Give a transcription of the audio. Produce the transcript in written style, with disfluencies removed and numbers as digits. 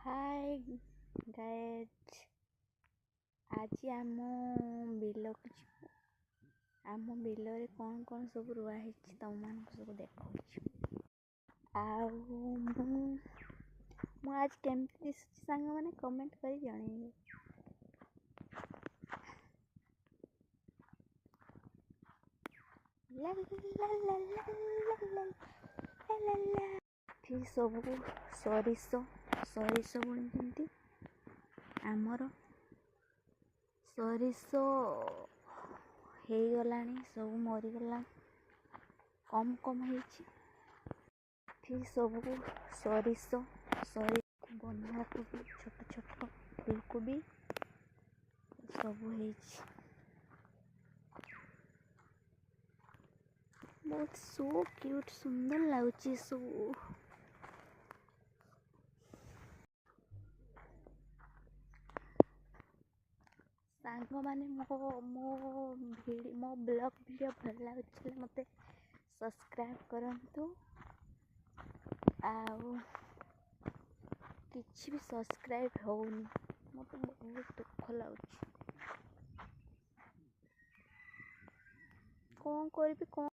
Hi guys आज आम बिलक आम बिल कौन सब रुआई तुम मान सब देखा आज केमती दिशुची सांग मैंने कमेंट कर जनइबे। सब सरिष बुणी आमर सरिष हो गलानी सब मरीगला कम सब सरिष बंधाकोबी छोट छोट फूलकोबी सब बहुत सो क्यूट सुंदर लगुच सब। सांग माने मो ब्लॉग वीडियो भल लगे मत सब्सक्राइब करंतु किछि भी सब्सक्राइब होउनी मत बहुत दुख लगुच कौन करी कौन